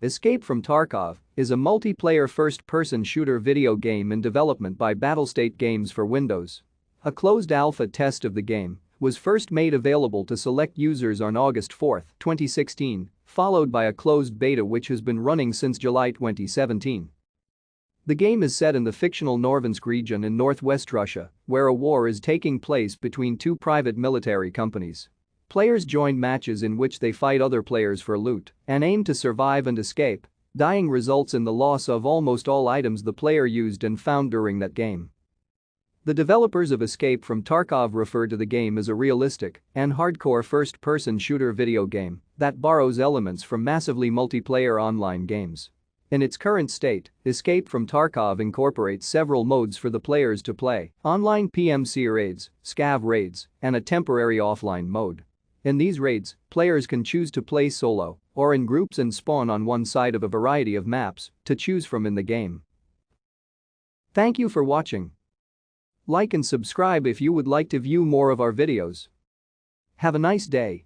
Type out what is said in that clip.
Escape from Tarkov is a multiplayer first-person shooter video game in development by Battlestate Games for Windows. A closed alpha test of the game was first made available to select users on August 4, 2016, followed by a closed beta which has been running since July 2017. The game is set in the fictional Norvinsk region in northwest Russia, where a war is taking place between two private military companies. Players join matches in which they fight other players for loot and aim to survive and escape. Dying results in the loss of almost all items the player used and found during that game. The developers of Escape from Tarkov refer to the game as a realistic and hardcore first-person shooter video game that borrows elements from massively multiplayer online games. In its current state, Escape from Tarkov incorporates several modes for the players to play: online PMC raids, scav raids, and a temporary offline mode. In these raids, players can choose to play solo or in groups and spawn on one side of a variety of maps to choose from in the game. Thank you for watching. Like and subscribe if you would like to view more of our videos. Have a nice day.